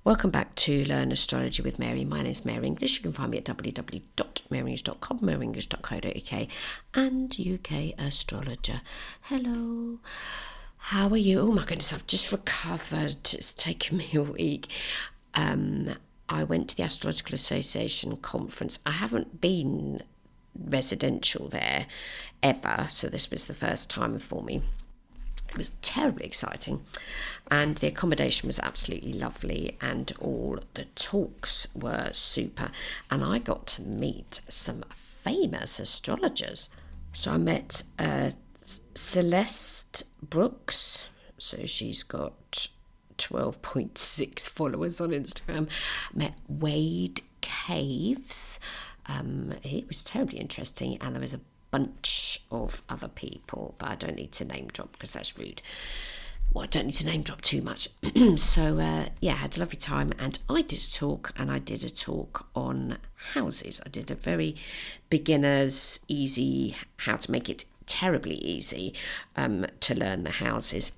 Welcome back to Learn Astrology with Mary. My name is Mary English. You can find me at www.maryenglish.com, maryenglish.co.uk, and UK Astrologer. Hello. How are you? Oh my goodness, I've just recovered. It's taken me a week. I went to the Astrological Association conference. I haven't been residential there ever, so this was the first time for me. It was terribly exciting, and the accommodation was absolutely lovely, and all the talks were super, and I got to meet some famous astrologers. So I met Celeste Brooks, so she's got 12.6 followers on Instagram. Met Wade Caves. It was terribly interesting, and there was a bunch of other people, but I don't need to name drop because that's rude. Well, I don't need to name drop too much. So I had a lovely time, and I did a talk on houses. I did a very beginner's easy, how to make it terribly easy to learn the houses.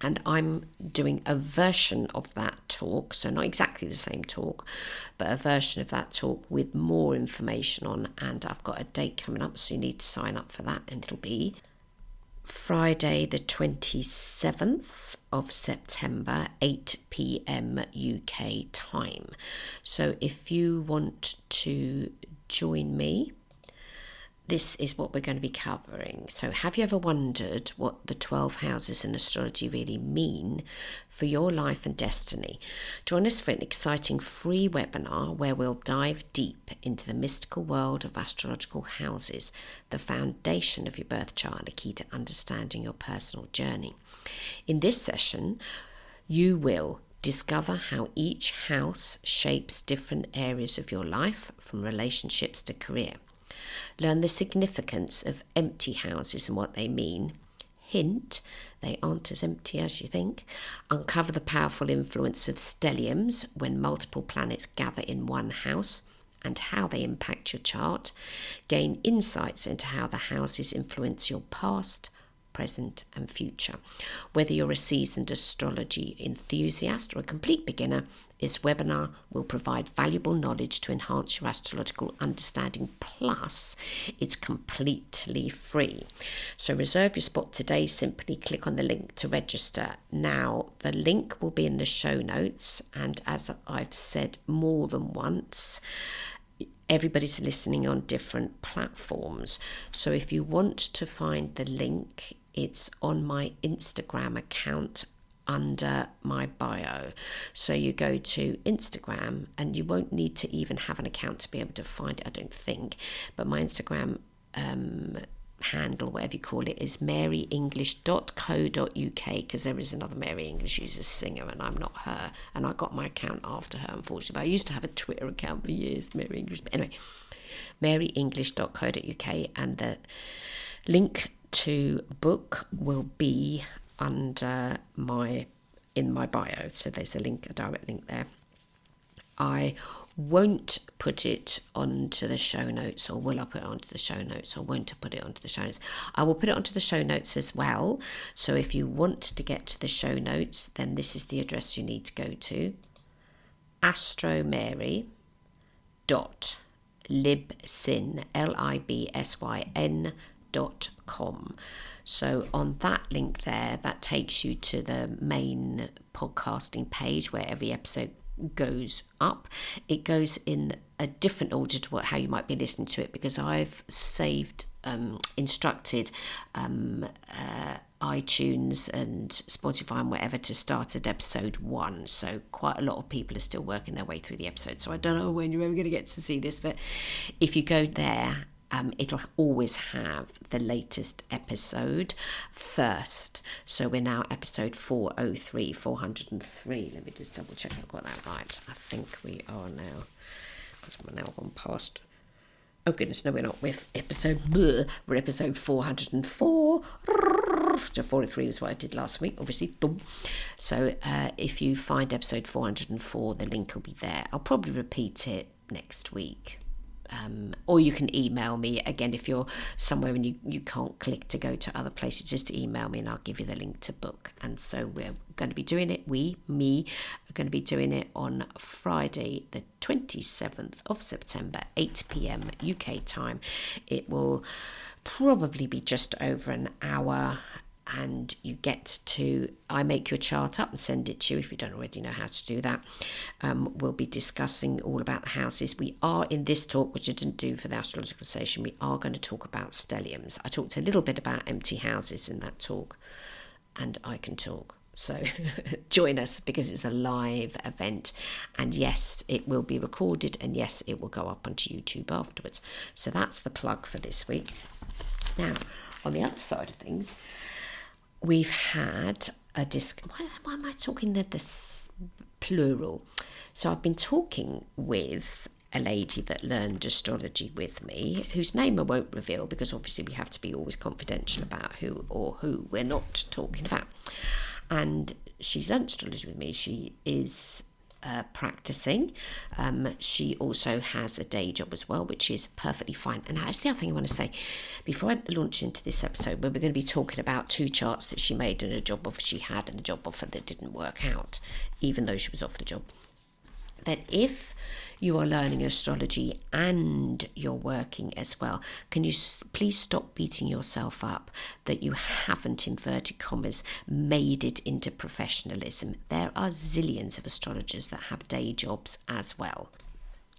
And I'm doing a version of that talk, so not exactly the same talk, but a version of that talk with more information on, and I've got a date coming up, so you need to sign up for that, and it'll be Friday the 27th of September, 8 p.m. UK time. So if you want to join me, this is what we're going to be covering. So have you ever wondered what the 12 houses in astrology really mean for your life and destiny? Join us for an exciting free webinar where we'll dive deep into the mystical world of astrological houses, the foundation of your birth chart and a key to understanding your personal journey. In this session, you will discover how each house shapes different areas of your life, from relationships to career. Learn the significance of empty houses and what they mean. Hint, they aren't as empty as you think. Uncover the powerful influence of stelliums when multiple planets gather in one house and how they impact your chart. Gain insights into how the houses influence your past, present and future. Whether you're a seasoned astrology enthusiast or a complete beginner, this webinar will provide valuable knowledge to enhance your astrological understanding, plus it's completely free. So reserve your spot today. Simply click on the link to register. Now, the link will be in the show notes, and as I've said more than once, everybody's listening on different platforms. So if you want to find the link, it's on my Instagram account under my bio. So you go to Instagram, and you won't need to even have an account to be able to find it, I don't think. But my Instagram handle, whatever you call it, is maryenglish.co.uk, because there is another Mary English who's a singer, and I'm not her. And I got my account after her, unfortunately. But I used to have a Twitter account for years, Mary English. But anyway, maryenglish.co.uk, and the link to book will be under in my bio, so there's a direct link there. I won't put it onto the show notes, or will I put it onto the show notes, or won't I put it onto the show notes? I will put it onto the show notes as well. So if you want to get to the show notes, then this is the address you need to go to: astromary.libsyn, libsyn.com. So on that link there, that takes you to the main podcasting page where every episode goes up. It goes in a different order to how you might be listening to it, because I've instructed iTunes and Spotify and whatever to start at episode 1. So quite a lot of people are still working their way through the episode. So I don't know when you're ever going to get to see this, but if you go there, it'll always have the latest episode first. So we're now episode 403. Let me just double check I've got that right. I think we are now, because we're now gone past. Oh goodness, no, we're not. We're episode 404. So 403 was what I did last week, obviously. So if you find episode 404, the link will be there. I'll probably repeat it next week. or you can email me. Again, if you're somewhere and you can't click to go to other places, just email me and I'll give you the link to book. And so we're going to be doing it, are going to be doing it on Friday the 27th of September, 8 p.m. UK time. It will probably be just over an hour, and you get to, I make your chart up and send it to you if you don't already know how to do that. We'll be discussing all about the houses. We are, in this talk, which I didn't do for the astrological station, we are going to talk about stelliums. I talked a little bit about empty houses in that talk, and I can talk. So join us, because it's a live event, and yes, it will be recorded, and yes, it will go up onto YouTube afterwards. So that's the plug for this week. Now, on the other side of things, we've had a why am I talking this plural? So I've been talking with a lady that learned astrology with me, whose name I won't reveal, because obviously we have to be always confidential about who we're not talking about. And she's learned astrology with me. She is practicing. She also has a day job as well, which is perfectly fine. And that's the other thing I want to say before I launch into this episode, where we're going to be talking about 2 charts that she made and a job offer she had and a job offer that didn't work out, even though she was off the job. That if you are learning astrology and you're working as well, can you please stop beating yourself up that you haven't, inverted commas, made it into professionalism? There are zillions of astrologers that have day jobs as well.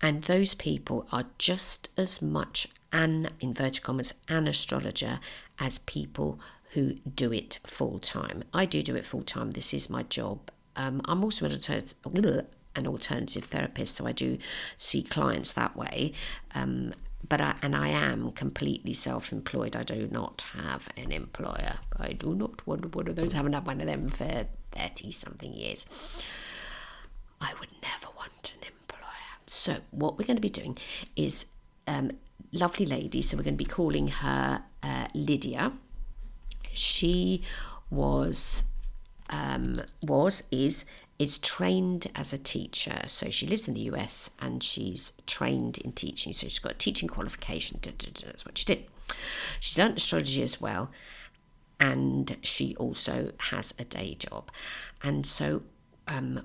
And those people are just as much an, inverted commas, an astrologer as people who do it full time. I do it full time. This is my job. I'm also an alternative therapist, so I do see clients that way, but I am completely self-employed. I do not have an employer. I do not want one of those. I haven't had one of them for 30 something years. I would never want an employer. So what we're going to be doing is lovely lady, so we're going to be calling her Lydia. She is trained as a teacher. So she lives in the US and she's trained in teaching. So she's got a teaching qualification. That's what she did. She's learned astrology as well, and she also has a day job. And so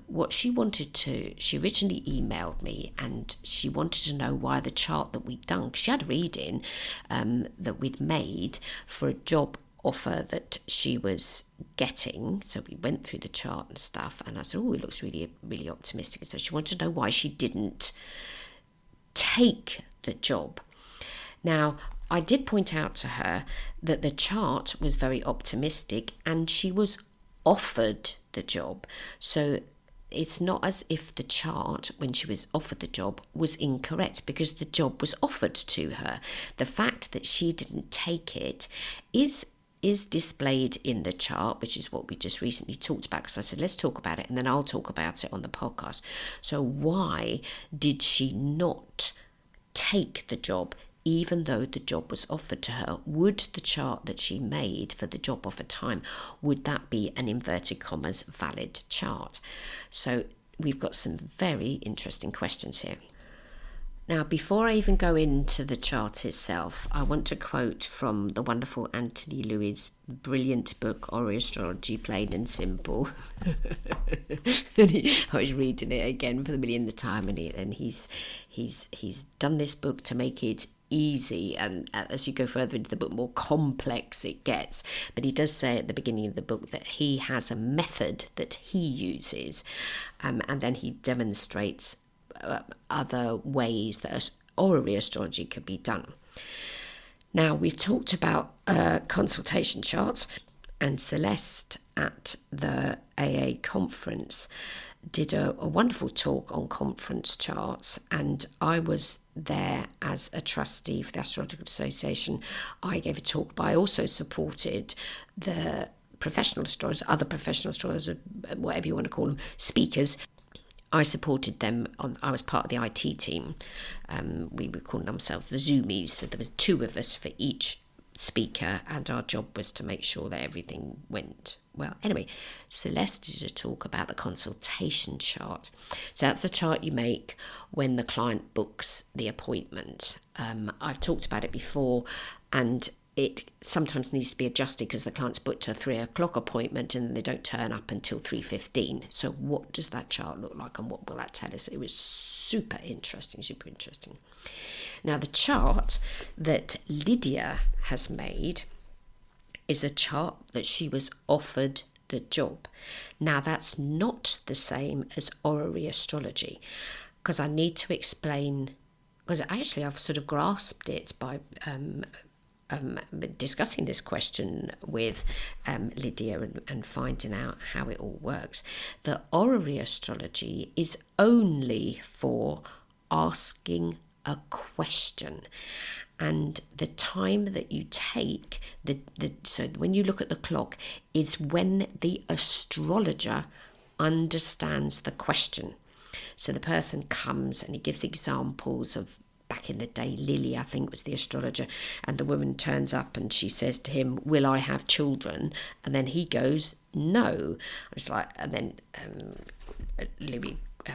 what she originally emailed me, and she wanted to know why the chart that we'd done, she had a reading that we'd made for a job offer that she was getting. So we went through the chart and stuff, and I said, oh, it looks really, really optimistic. So she wanted to know why she didn't take the job. Now, I did point out to her that the chart was very optimistic and she was offered the job. So it's not as if the chart, when she was offered the job, was incorrect, because the job was offered to her. The fact that she didn't take it is displayed in the chart, which is what we just recently talked about, because I said, let's talk about it, and then I'll talk about it on the podcast. So why did she not take the job, even though the job was offered to her? Would the chart that she made for the job offer time, would that be an inverted commas valid chart? So we've got some very interesting questions here. Now, before I even go into the chart itself, I want to quote from the wonderful Anthony Louis' brilliant book, Astrology, Plain and Simple. I was reading it again for the millionth time, and he's done this book to make it easy, and as you go further into the book, more complex it gets. But he does say at the beginning of the book that he has a method that he uses, and then he demonstrates other ways that orrery astrology could be done. Now, we've talked about consultation charts, and Celeste at the AA conference did a wonderful talk on conference charts, and I was there as a trustee for the Astrological Association. I gave a talk, but I also supported the professional astrologers, other professional astrologers, whatever you want to call them, speakers. I supported them. I was part of the IT team. We were calling ourselves the Zoomies. So there was 2 of us for each speaker, and our job was to make sure that everything went Well, anyway, Celeste did a talk about the consultation chart. So that's a chart you make when the client books the appointment. I've talked about it before, and it sometimes needs to be adjusted because the client's booked a 3:00 appointment and they don't turn up until 3:15. So what does that chart look like and what will that tell us? It was super interesting. Now, the chart that Lydia has made is a chart that she was offered the job. Now, that's not the same as orrery astrology, because I need to explain, because actually I've sort of grasped it by discussing this question with Lydia and finding out how it all works. The orrery astrology is only for asking a question, and the time that you take, so when you look at the clock, is when the astrologer understands the question. So the person comes and he gives examples of, back in the day, Lily, I think, was the astrologer, and the woman turns up and she says to him, "Will I have children?" And then he goes, "No." It's like, and then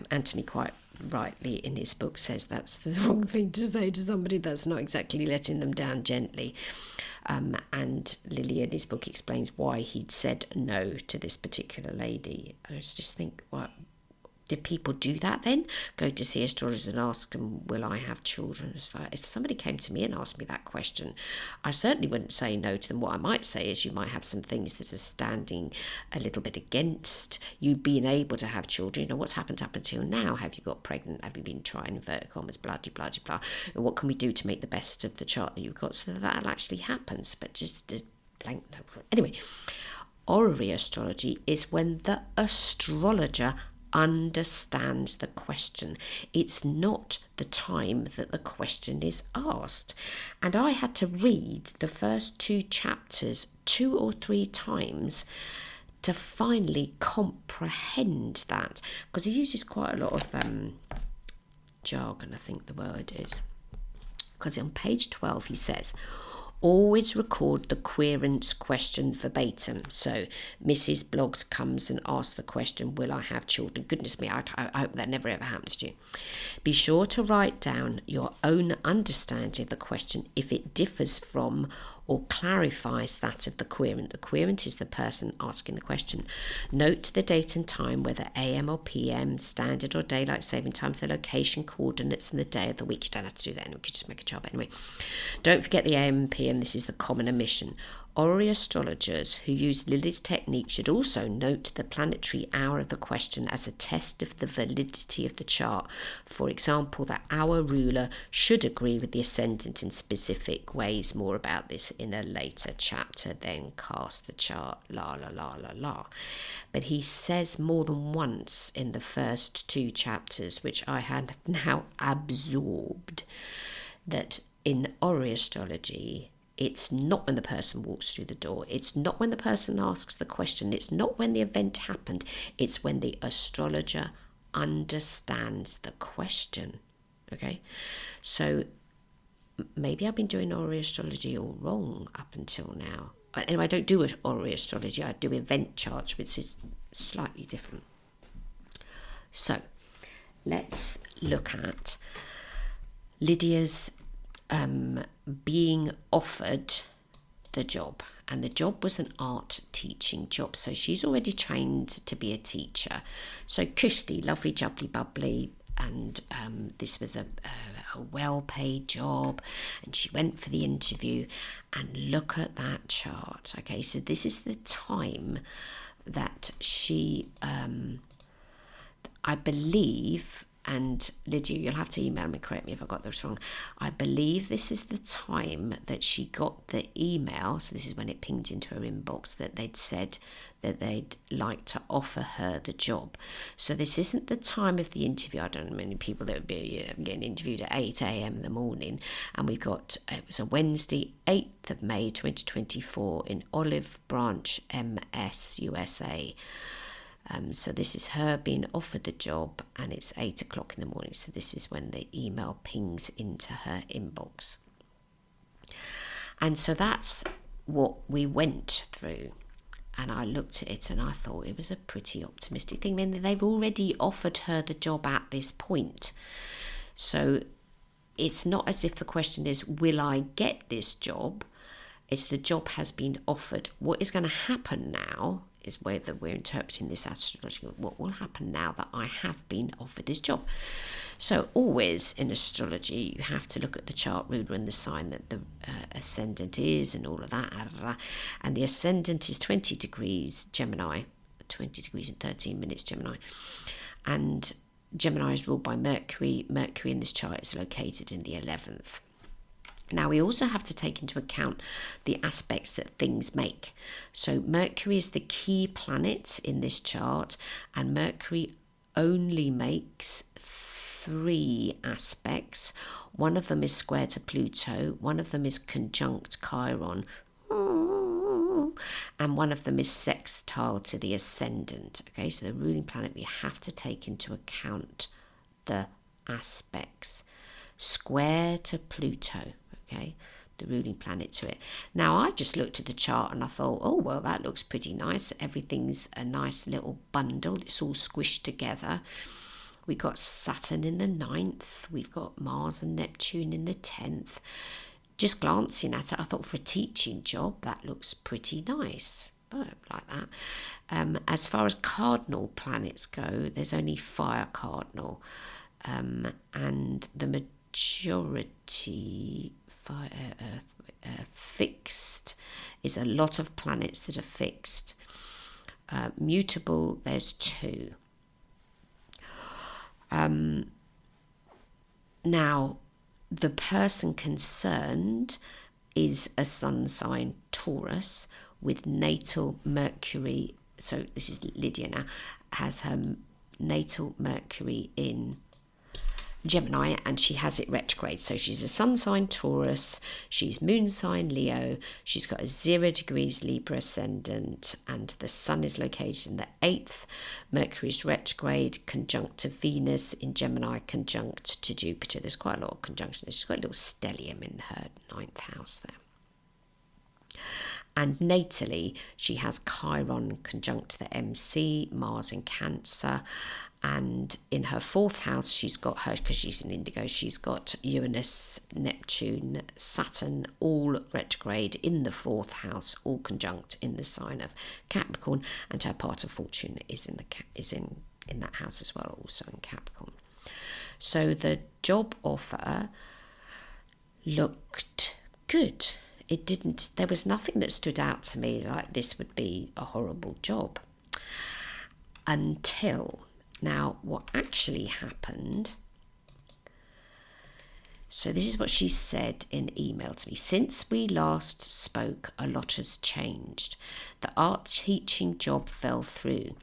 Anthony quite rightly in his book says that's the wrong thing to say to somebody. That's not exactly letting them down gently. And Lily in his book explains why he'd said no to this particular lady. I just think, what? Did people do that then? Go to see astrologers and ask them, "Will I have children?" It's like, if somebody came to me and asked me that question, I certainly wouldn't say no to them. What I might say is, you might have some things that are standing a little bit against you being able to have children. You know, what's happened up until now? Have you got pregnant? Have you been trying, inverted commas, blah, blah, blah, blah. And what can we do to make the best of the chart that you've got so that that actually happens? But just a blank no. Anyway, orrery astrology is when the astrologer understands the question. It's not the time that the question is asked. And I had to read the first 2 chapters 2 or 3 times to finally comprehend that, because he uses quite a lot of jargon, I think the word is. Because on page 12 he says, "Always record the querent's question verbatim." So Mrs. Bloggs comes and asks the question, "Will I have children?" Goodness me, I hope that never ever happens to you. Be sure to write down your own understanding of the question if it differs from or clarifies that of the querent. The querent is the person asking the question. Note the date and time, whether AM or PM, standard or daylight saving times, the location, coordinates, and the day of the week. You don't have to do that, and we could just make a chart. But anyway, don't forget the AM and PM. This is the common omission. Orrery astrologers who use Lily's technique should also note the planetary hour of the question as a test of the validity of the chart. For example, the hour ruler should agree with the ascendant in specific ways. More about this in a later chapter. Then cast the chart, la la la la la. But he says more than once in the first 2 chapters, which I had now absorbed, that in orrery astrology, it's not when the person walks through the door. It's not when the person asks the question. It's not when the event happened. It's when the astrologer understands the question. Okay? So maybe I've been doing orrery astrology all wrong up until now. Anyway, I don't do orrery astrology. I do event charts, which is slightly different. So let's look at Lydia's being offered the job, and the job was an art teaching job, so she's already trained to be a teacher, so cushy, lovely, jubbly, bubbly, and this was a well-paid job, and she went for the interview, and look at that chart. Okay, so this is the time that she I believe, and Lydia, you'll have to email me, correct me if I got this wrong. I believe this is the time that she got the email, so this is when it pinged into her inbox, that they'd said that they'd like to offer her the job. So this isn't the time of the interview. I don't know many people that would be getting interviewed at 8 a.m. in the morning. And we've got, it was a Wednesday, 8th of May 2024 in Olive Branch, MS, USA. So this is her being offered the job, and it's 8 o'clock in the morning. So this is when the email pings into her inbox. And so that's what we went through. and I looked at it and I thought it was a pretty optimistic thing. I mean, they've already offered her the job at this point. So it's not as if the question is, will I get this job? It's the job has been offered. What is going to happen now is whether we're interpreting this astrology. What will happen now that I have been offered this job? So always in astrology, you have to look at the chart ruler and the sign that the ascendant is and all of that. And the ascendant is 20 degrees Gemini, 20 degrees and 13 minutes Gemini. And Gemini is ruled by Mercury. Mercury in this chart is located in the 11th. Now, we also have to take into account the aspects that things make. So Mercury is the key planet in this chart, and Mercury only makes 3 aspects. One of them is square to Pluto, one of them is conjunct Chiron, and one of them is sextile to the ascendant. Okay, so the ruling planet, we have to take into account the aspects. Square to Pluto, okay, the ruling planet to it. Now, I just looked at the chart and I thought, oh, well, that looks pretty nice. Everything's a nice little bundle. It's all squished together. We've got Saturn in the 9th. We've got Mars and Neptune in the 10th. Just glancing at it, I thought for a teaching job, that looks pretty nice. But like that. As far as cardinal planets go, there's only fire cardinal. And the majority fixed is a lot of planets that are fixed. Mutable, there's 2. Now, the person concerned is a sun sign Taurus with natal Mercury. So this is Lydia now, has her natal Mercury in Gemini, and she has it retrograde. So she's a sun sign Taurus, she's moon sign Leo, she's got a 0 degrees Libra ascendant, and the sun is located in the 8th. Mercury's retrograde, conjunct to Venus in Gemini, conjunct to Jupiter. There's quite a lot of conjunction. She's got a little stellium in her 9th house there. And natally, she has Chiron conjunct to the MC, Mars in Cancer. And in her 4th house, she's got her, because she's an indigo, she's got Uranus, Neptune, Saturn, all retrograde in the 4th house, all conjunct in the sign of Capricorn. And her part of fortune is in that house as well, also in Capricorn. So the job offer looked good. There was nothing that stood out to me like this would be a horrible job. Until, now what actually happened, so this is what she said in email to me. Since we last spoke, a lot has changed. The art teaching job fell through.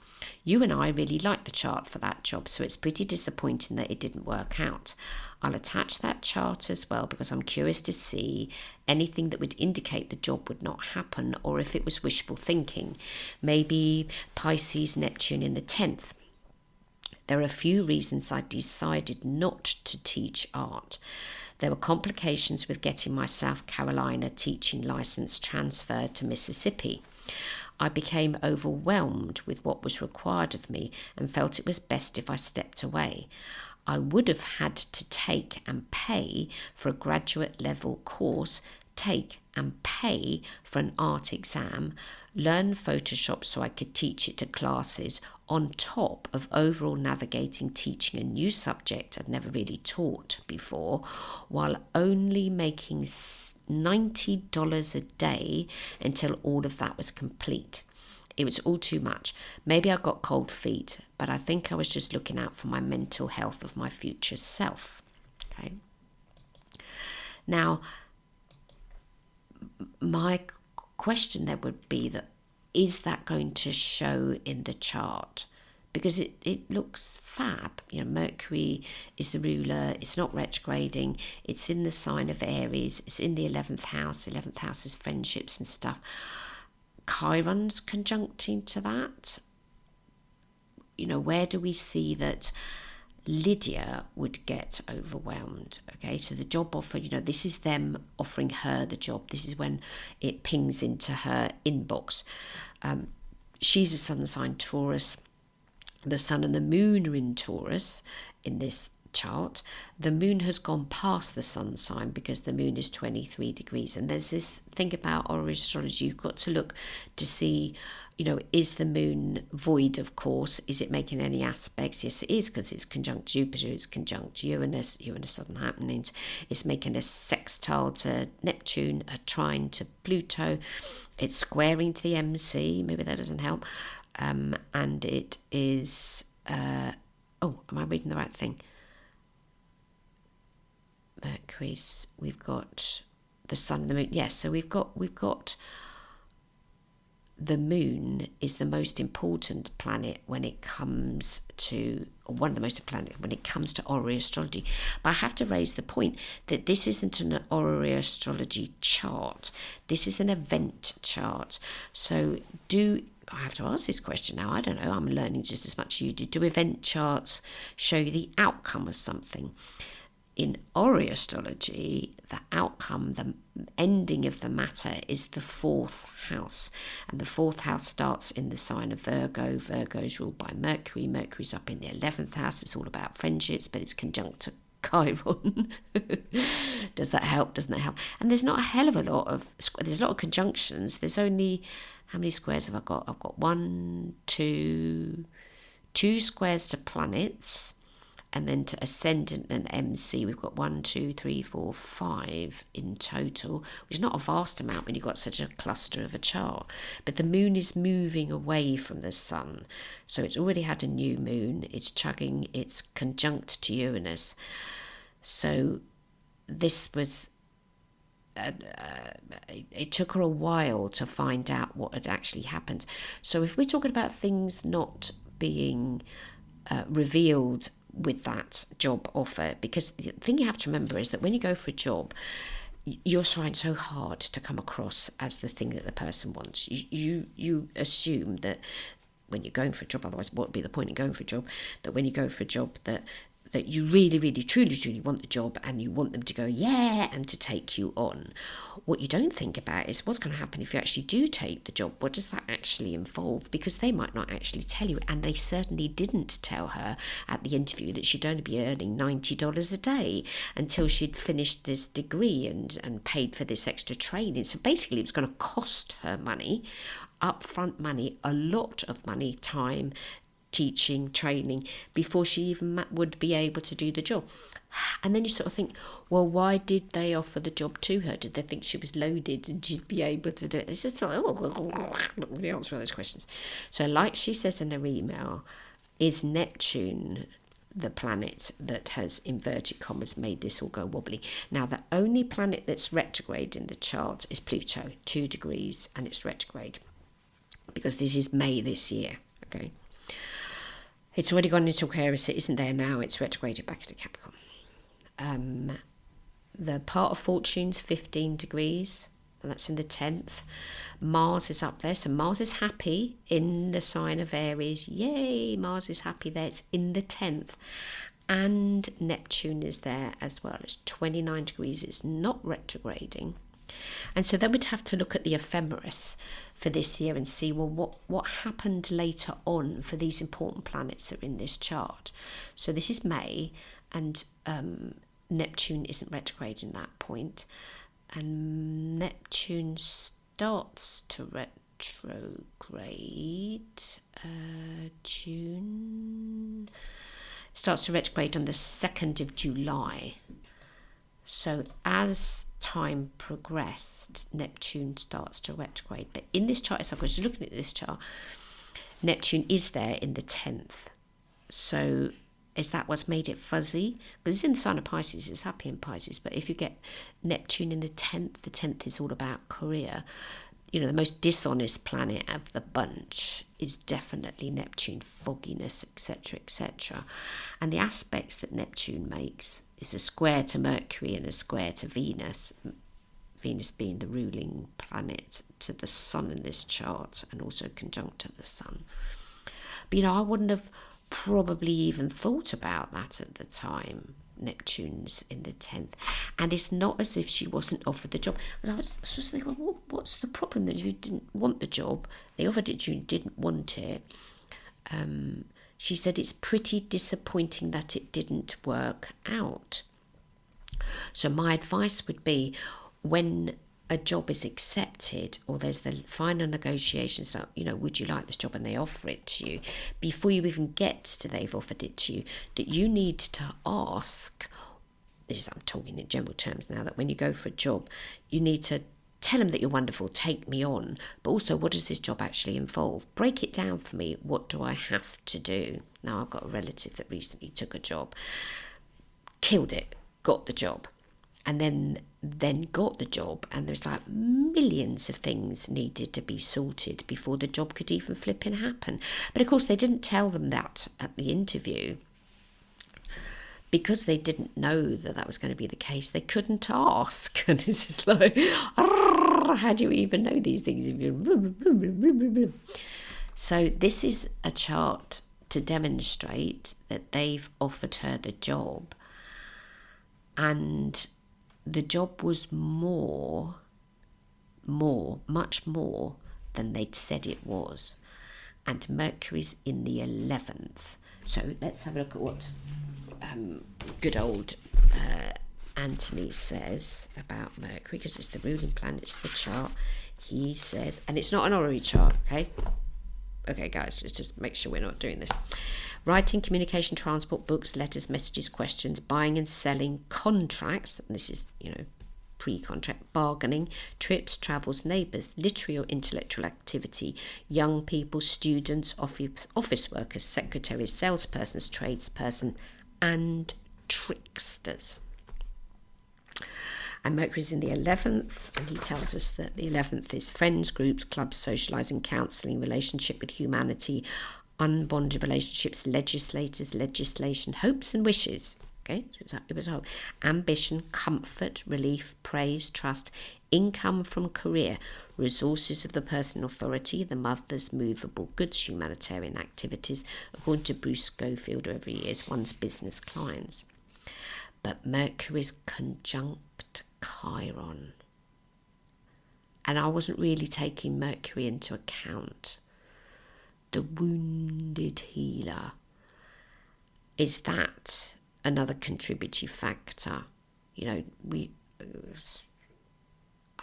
You and I really liked the chart for that job, so it's pretty disappointing that it didn't work out. I'll attach that chart as well because I'm curious to see anything that would indicate the job would not happen, or if it was wishful thinking. Maybe Pisces, Neptune in the 10th. There are a few reasons I decided not to teach art. There were complications with getting my South Carolina teaching license transferred to Mississippi. I became overwhelmed with what was required of me and felt it was best if I stepped away. I would have had to take and pay for a graduate level course, take and pay for an art exam, learn Photoshop so I could teach it to classes, on top of overall navigating teaching a new subject I'd never really taught before, while only making $90 a day until all of that was complete. It was all too much. Maybe I got cold feet, but I think I was just looking out for my mental health of my future self. Okay. Now, my question then would be that, is that going to show in the chart? Because it looks fab. You know, Mercury is the ruler. It's not retrograding. It's in the sign of Aries. It's in the 11th house. 11th house is friendships and stuff. Chiron's conjuncting to that. You know, where do we see that Lydia would get overwhelmed? Okay, so the job offer, you know, this is them offering her the job. This is when it pings into her inbox. she's a sun sign Taurus. The sun and the moon are in Taurus in this chart. The moon has gone past the sun sign because the moon is 23 degrees. And there's this thing about oral astrology, you've got to look to see, is the moon void, of course? Is it making any aspects? Yes, it is, because it's conjunct Jupiter, it's conjunct Uranus doesn't happen. It's making a sextile to Neptune, a trine to Pluto. It's squaring to the MC, maybe that doesn't help. And it is, am I reading the right thing? Mercury's, we've got the sun and the moon. Yes, so we've got the moon is the most important planet when it comes to, or one of the most important planets when it comes to orrery astrology. But I have to raise the point that this isn't an orrery astrology chart. This is an event chart. So I have to ask this question now. I don't know. I'm learning just as much as you do. Do event charts show you the outcome of something? In orrery astrology, the outcome, the ending of the matter is the fourth house. And the fourth house starts in the sign of Virgo. Virgo is ruled by Mercury. Mercury's up in the 11th house. It's all about friendships, but it's conjunct to Chiron. Does that help? Doesn't that help? And there's not a hell of a lot of, there's a lot of conjunctions. There's only, how many squares have I got? I've got two squares to planets. And then to ascendant and MC, we've got 1, 2, 3, 4, 5 in total, which is not a vast amount when you've got such a cluster of a chart. But the moon is moving away from the sun. So it's already had a new moon. It's chugging, it's conjunct to Uranus. So this was, it took her a while to find out what had actually happened. So if we're talking about things not being revealed with that job offer, because the thing you have to remember is that when you go for a job, you're trying so hard to come across as the thing that the person wants. You assume that when you're going for a job, otherwise what would be the point in going for a job, that when you go for a job that you really, really, truly, truly want the job, and you want them to go, yeah, and to take you on. What you don't think about is what's going to happen if you actually do take the job. What does that actually involve? Because they might not actually tell you, and they certainly didn't tell her at the interview that she'd only be earning $90 a day until she'd finished this degree and paid for this extra training. So basically it was going to cost her money, upfront money, a lot of money, time, teaching, training, before she even would be able to do the job. And then you sort of think, well, why did they offer the job to her? Did they think she was loaded and she'd be able to do it? It's just like, not really answer all those questions. So like she says in her email, is Neptune the planet that has, inverted commas, made this all go wobbly? Now, the only planet that's retrograde in the chart is Pluto, 2 degrees, and it's retrograde because this is May this year, okay? It's already gone into Aquarius. It isn't there now. It's retrograded back into Capricorn. The part of fortune's 15 degrees, and that's in the 10th. Mars is up there. So Mars is happy in the sign of Aries. Yay, Mars is happy there. It's in the 10th. And Neptune is there as well. It's 29 degrees. It's not retrograding. And so then we'd have to look at the ephemeris for this year and see, well, what happened later on for these important planets that are in this chart. So this is May, and Neptune isn't retrograding at that point. And Neptune starts to retrograde June. Starts to retrograde on the 2nd of July. So as time progressed, Neptune starts to retrograde. But in this chart, as I was looking at this chart, Neptune is there in the 10th. So is that what's made it fuzzy? Because it's in the sign of Pisces, it's happy in Pisces. But if you get Neptune in the 10th is all about career. You know, the most dishonest planet of the bunch is definitely Neptune, fogginess, etc., etc. And the aspects that Neptune makes is a square to Mercury and a square to Venus. Venus being the ruling planet to the sun in this chart, and also conjunct to the sun. But, you know, I wouldn't have probably even thought about that at the time. Neptune's in the 10th. And it's not as if she wasn't offered the job. I was just thinking, well, what's the problem that you didn't want the job? They offered it to you, you didn't want it. She said it's pretty disappointing that it didn't work out. So my advice would be, when a job is accepted or there's the final negotiations, like, would you like this job, and they offer it to you, before you even get to they've offered it to you, that you need to ask, I'm talking in general terms now, that when you go for a job, you need to tell them that you're wonderful, take me on, but also, what does this job actually involve? Break it down for me. What do I have to do? Now, I've got a relative that recently took a job, killed it, got the job, and then got the job, and there's like millions of things needed to be sorted before the job could even flipping happen. But of course, they didn't tell them that at the interview. Because they didn't know that was going to be the case, they couldn't ask. And this is like, how do you even know these things? So this is a chart to demonstrate that they've offered her the job, and the job was much more than they'd said it was. And Mercury's in the 11th. So let's have a look at what good old Anthony says about Mercury, because it's the ruling planet of the chart. He says, and it's not an orrery chart, okay guys, let's just make sure we're not doing this. Writing, communication, transport, books, letters, messages, questions, buying and selling, contracts, and this is pre-contract, bargaining, trips, travels, neighbours, literary or intellectual activity, young people, students, office workers, secretaries, salespersons, tradesperson, and tricksters. And Mercury's in the 11th, and he tells us that the 11th is friends, groups, clubs, socialising, counselling, relationship with humanity, unbonded relationships, legislators, legislation, hopes and wishes. Okay, so it was hope. Ambition, comfort, relief, praise, trust, income from career, resources of the person in authority, the mother's movable goods, humanitarian activities, according to Bruce Schofield, every year's one's business clients. But Mercury's conjunct Chiron. And I wasn't really taking Mercury into account. The wounded healer. Is that another contributing factor? I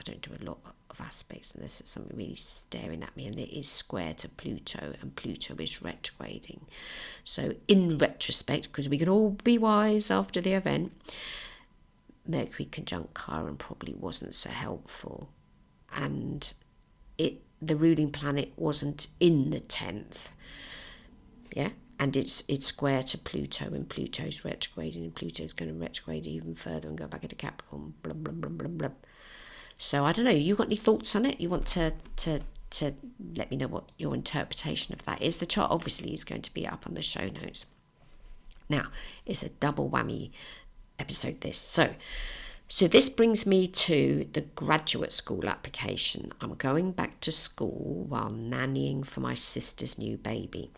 don't do a lot of aspects, and this is something really staring at me, and it is square to Pluto, and Pluto is retrograding. So in retrospect, because we can all be wise after the event, Mercury conjunct Chiron probably wasn't so helpful, and the ruling planet wasn't in the 10th, and it's square to Pluto, and Pluto's retrograding, and Pluto's going to retrograde even further and go back into Capricorn, blah, blah, blah, blah, blah. So I don't know, you got any thoughts on it? You want to let me know what your interpretation of that is. The chart obviously is going to be up on the show notes. Now, it's a double whammy episode, this. So this brings me to the graduate school application. I'm going back to school while nannying for my sister's new baby.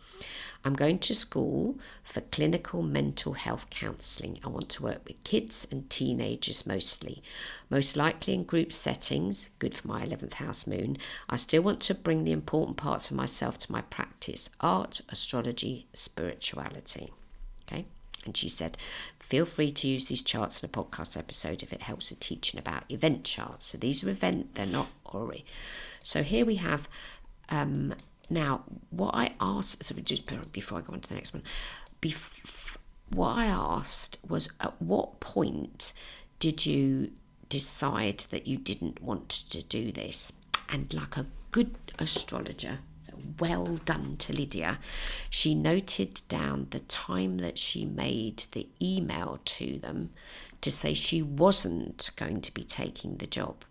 I'm going to school for clinical mental health counselling. I want to work with kids and teenagers mostly. Most likely in group settings, good for my 11th house moon. I still want to bring the important parts of myself to my practice: art, astrology, spirituality. Okay? And she said, feel free to use these charts in a podcast episode if it helps with teaching about event charts. So these are they're not orrery. So here we have, now what I asked, so just before I go on to the next one, what I asked was, at what point did you decide that you didn't want to do this? And like a good astrologer, well done to Lydia, she noted down the time that she made the email to them to say she wasn't going to be taking the job.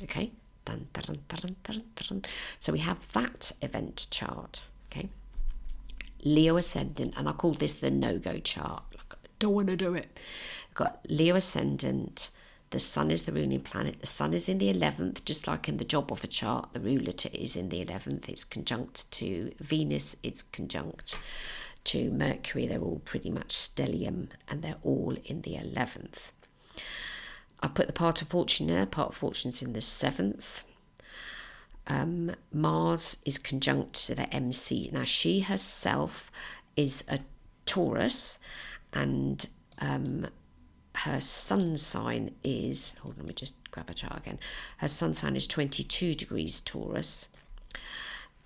Okay, dun, dun, dun, dun, dun, dun. So we have that event chart. Okay, Leo ascendant, and I call this the no-go chart. Like, I don't want to do it. We've got Leo ascendant. The sun is the ruling planet. The sun is in the 11th, just like in the job offer chart. The ruler is in the 11th. It's conjunct to Venus. It's conjunct to Mercury, they're all pretty much stellium, and they're all in the 11th. I've put the part of fortune there. Part of fortune's in the 7th. Mars is conjunct to the MC. Now, she herself is a Taurus, and her sun sign is, hold on, let me just grab a chart again. Her sun sign is 22 degrees Taurus.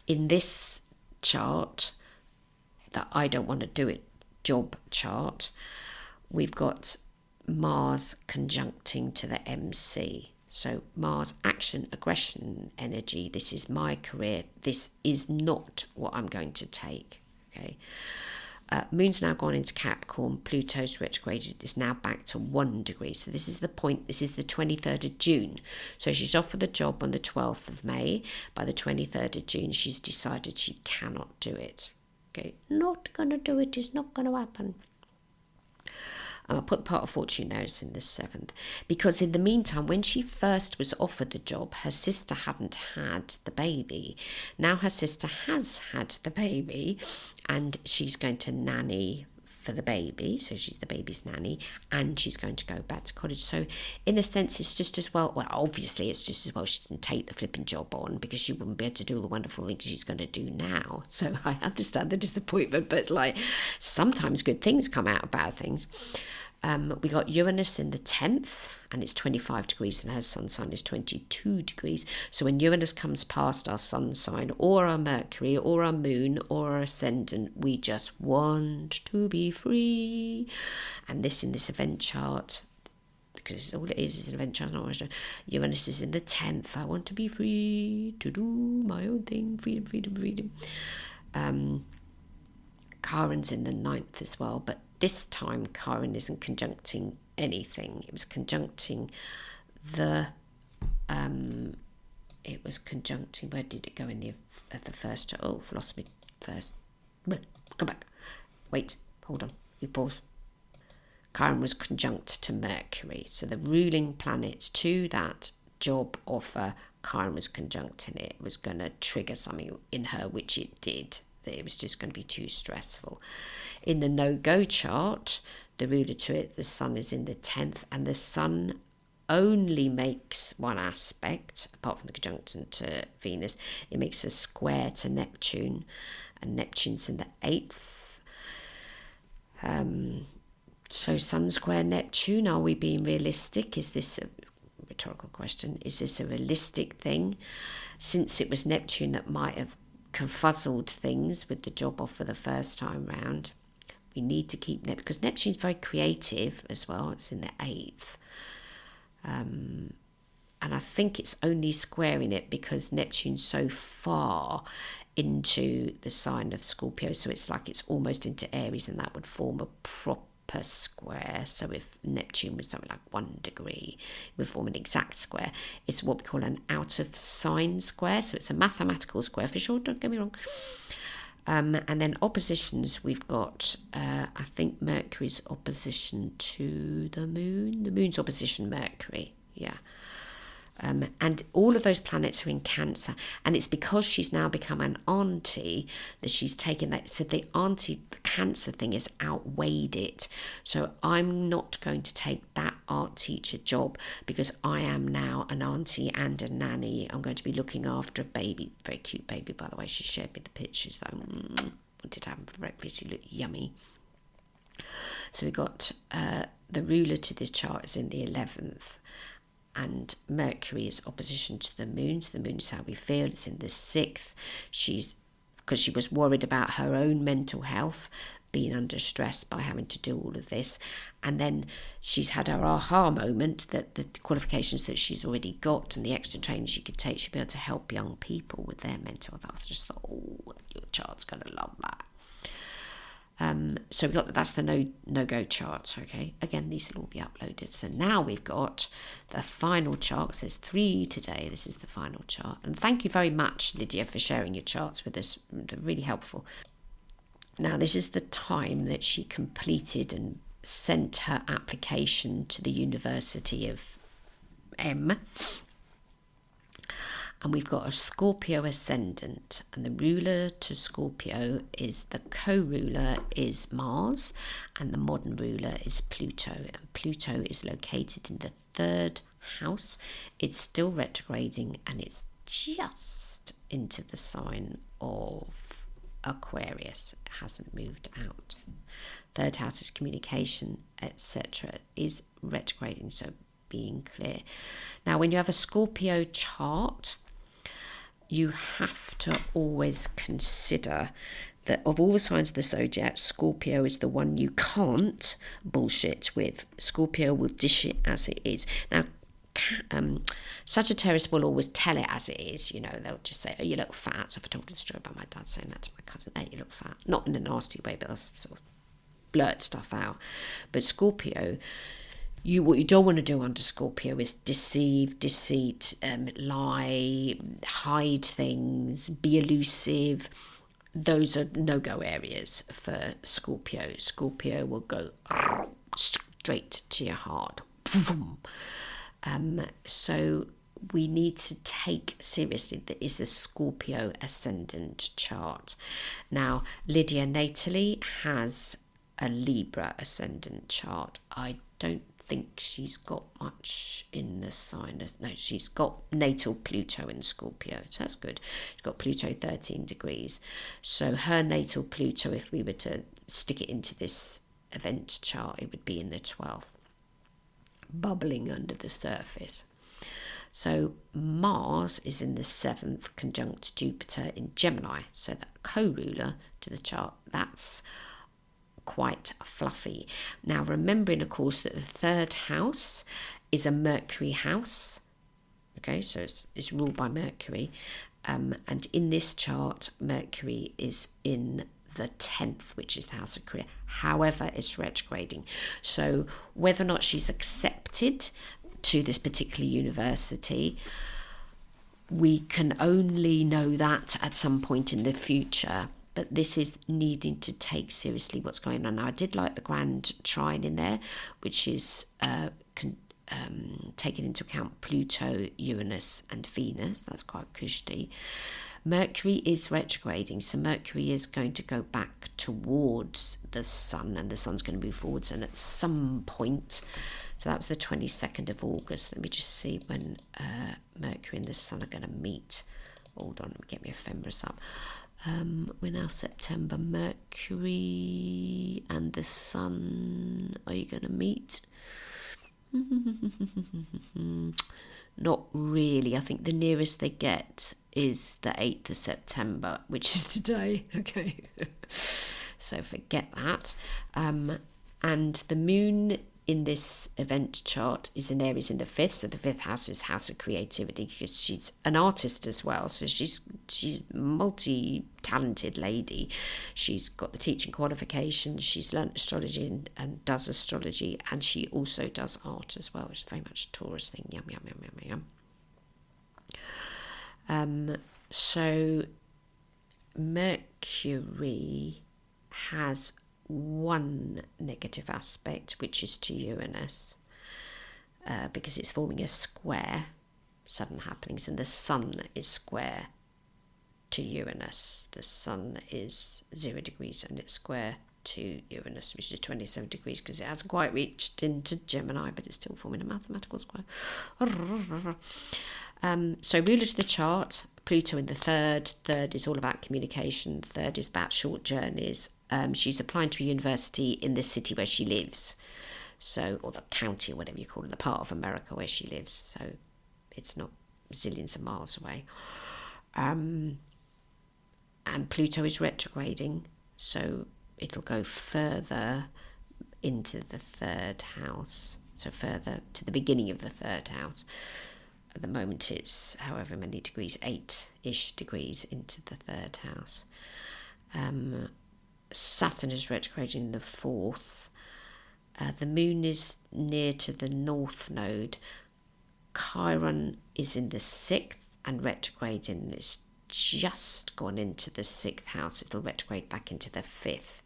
In this chart, that I don't want to do it, job chart, we've got Mars conjuncting to the MC. So Mars, action, aggression energy. This is my career. This is not what I'm going to take. Okay. Moon's now gone into Capricorn. Pluto's retrograded. Is now back to 1 degree. So this is the point. This is the 23rd of June. So she's offered the job on the 12th of May. By the 23rd of June, she's decided she cannot do it. Okay. Not going to do it. It's not going to happen. I'll put the part of fortune there, it's in the 7th. Because in the meantime, when she first was offered the job, her sister hadn't had the baby. Now her sister has had the baby, and she's going to nanny for the baby. So she's the baby's nanny, and she's going to go back to college. So in a sense, it's just as well, obviously it's just as well she didn't take the flipping job on, because she wouldn't be able to do all the wonderful things she's going to do now. So I understand the disappointment, but like sometimes good things come out of bad things. We got Uranus in the 10th, and it's 25 degrees, and her sun sign is 22 degrees. So when Uranus comes past our sun sign, or our Mercury, or our moon, or our ascendant, we just want to be free. And this in this event chart, because all it is an event chart, not Uranus is in the 10th. I want to be free to do my own thing. Freedom, freedom, freedom. Chiron's in the 9th as well, but this time Chiron isn't conjuncting anything. It was conjuncting where did it go in the first? Oh, I've lost me first. Come back. Wait, hold on. We pause. Chiron was conjunct to Mercury. So the ruling planet to that job offer, Chiron was conjuncting it. It was going to trigger something in her, which it did. It was just going to be too stressful. In the no-go chart, the ruler to it, the sun is in the 10th, and the sun only makes one aspect, apart from the conjunction to Venus. It makes a square to Neptune, and Neptune's in the 8th. So sun square Neptune, are we being realistic? Is this a rhetorical question? Is this a realistic thing? Since it was Neptune that might have confuzzled things with the job offer the first time round, we need to keep because Neptune's very creative as well. It's in the 8th, and I think it's only squaring it because Neptune's so far into the sign of Scorpio, so it's like it's almost into Aries, and that would form a proper square. So if Neptune was something like 1 degree, it would form an exact square. It's what we call an out of sign square, so it's a mathematical square for sure, don't get me wrong. And then oppositions, we've got I think Mercury's opposition to the moon's opposition Mercury, yeah. And all of those planets are in Cancer, and it's because she's now become an auntie that she's taken that. So the Cancer thing has outweighed it. So I'm not going to take that art teacher job because I am now an auntie and a nanny. I'm going to be looking after a baby, very cute baby, by the way. She shared me the pictures though. Wanted to have him for breakfast. He looked yummy. So we got the ruler to this chart is in the 11th. And Mercury is opposition to the moon. So the moon is how we feel. It's in the 6th. Because she was worried about her own mental health, being under stress by having to do all of this. And then she's had her aha moment that the qualifications that she's already got and the extra training she could take, she'd be able to help young people with their mental health. I just thought, oh, your child's going to love that. So that's the no-go chart, okay? Again, these will all be uploaded. So now we've got the final chart. There's 3 today. This is the final chart. And thank you very much, Lydia, for sharing your charts with us. They're really helpful. Now, this is the time that she completed and sent her application to the University of M. And we've got a Scorpio ascendant, and the ruler to Scorpio is the co-ruler is Mars, and the modern ruler is Pluto. And Pluto is located in the 3rd house. It's still retrograding, and it's just into the sign of Aquarius. It hasn't moved out. 3rd house is communication, etc. is retrograding, so being clear. Now, when you have a Scorpio chart, you have to always consider that of all the signs of the zodiac, Scorpio is the one you can't bullshit with. Scorpio will dish it as it is. Now, Sagittarius will always tell it as it is. You know, they'll just say, oh, you look fat. So I've told a story about my dad saying that to my cousin, hey, you look fat. Not in a nasty way, but they'll sort of blurt stuff out. But Scorpio, what you don't want to do under Scorpio is deceit, lie, hide things, be elusive. Those are no-go areas for Scorpio. Scorpio will go straight to your heart. So we need to take seriously that is a Scorpio ascendant chart. Now, Lydia natally has a Libra ascendant chart. I don't think she's got much in the sign. No, she's got natal Pluto in Scorpio, so that's good. She's got Pluto 13 degrees. So her natal Pluto, if we were to stick it into this event chart, it would be in the 12th, bubbling under the surface. So Mars is in the 7th, conjunct Jupiter in Gemini, so that co-ruler to the chart, that's quite fluffy. Now, remembering, of course, that the 3rd house is a Mercury house. Okay, so it's ruled by Mercury. And in this chart, Mercury is in the 10th, which is the house of career. However, it's retrograding. So whether or not she's accepted to this particular university, we can only know that at some point in the future. But this is needing to take seriously what's going on. Now, I did like the grand trine in there, which is taking into account Pluto, Uranus and Venus. That's quite cushy. Mercury is retrograding, so Mercury is going to go back towards the sun, and the sun's going to move forwards. And at some point, so that was the 22nd of August. Let me just see when Mercury and the sun are going to meet. Hold on, let me get my ephemeris up. We're now September. Mercury and the sun, are you going to meet? Not really. I think the nearest they get is the 8th of September, which is today. Okay. So forget that. And the moon in this event chart is in Aries in the 5th, so the 5th house is house of creativity, because she's an artist as well, so she's multi-talented lady. She's got the teaching qualifications, she's learnt astrology and does astrology, and she also does art as well, which is very much a Taurus thing. Yum, yum, yum, yum, yum. So Mercury has one negative aspect, which is to Uranus, because it's forming a square, sudden happenings, and the sun is square to Uranus. The sun is 0 degrees and it's square to Uranus, which is 27 degrees, because it hasn't quite reached into Gemini, but it's still forming a mathematical square. So ruler to the chart, Pluto in the 3rd. 3rd is all about communication. 3rd is about short journeys. She's applying to a university in the city where she lives, so, or the county, or whatever you call it, the part of America where she lives, so it's not zillions of miles away. And Pluto is retrograding, so it'll go further into the 3rd house, so further to the beginning of the 3rd house. At the moment it's however many degrees, 8-ish degrees into the 3rd house. Saturn is retrograding in the 4th. The moon is near to the north node. Chiron is in the 6th and retrograding. It's just gone into the 6th house. It'll retrograde back into the 5th.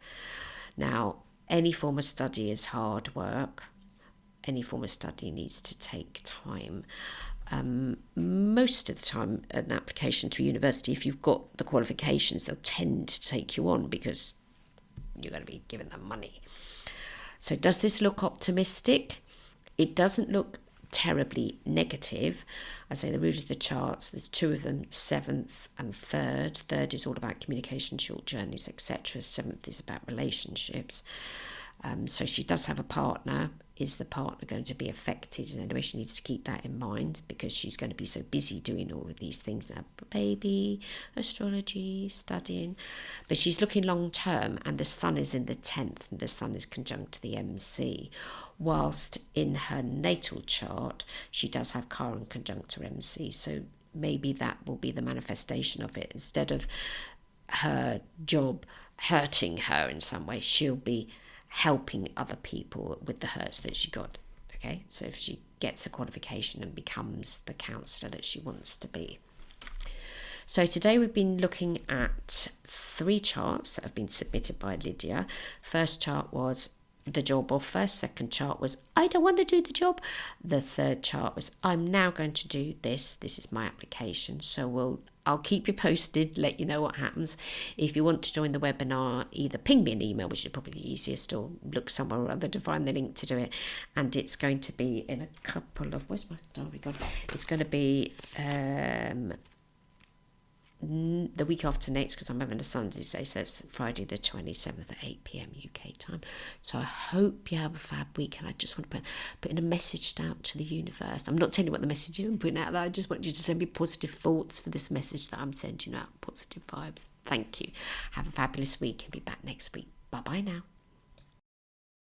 Now, any form of study is hard work. Any form of study needs to take time. Most of the time, an application to a university, if you've got the qualifications, they'll tend to take you on because you're going to be giving them money. So does this look optimistic? It doesn't look terribly negative. I say the root of the charts, there's two of them, 7th and 3rd. 3rd is all about communication, short journeys, etc. 7th is about relationships. So she does have a partner. Is the partner going to be affected in any way? She needs to keep that in mind because she's going to be so busy doing all of these things now. Baby, astrology, studying. But she's looking long term, and the sun is in the 10th, and the sun is conjunct to the MC. Whilst in her natal chart, she does have Chiron conjunct her MC. So maybe that will be the manifestation of it. Instead of her job hurting her in some way, she'll be helping other people with the hurts that she got. Okay, so if she gets a qualification and becomes the counsellor that she wants to be. So today we've been looking at 3 charts that have been submitted by Lydia. First chart was the job offer. Second chart was I don't want to do the job. The third chart was I'm now going to do this. This is my application. So I'll keep you posted, let you know what happens. If you want to join the webinar, either ping me an email, which is probably the easiest, or look somewhere or other to find the link to do it. And it's going to be in a couple of, where's my diary gone? It's going to be the week after next, because I'm having a Sunday, so that's Friday the 27th at 8 p.m. UK time. So I hope you have a fab week, and I just want to put in a message out to the universe. I'm not telling you what the message is I'm putting out there. I just want you to send me positive thoughts for this message that I'm sending out, positive vibes. Thank you. Have a fabulous week and be back next week. Bye bye now.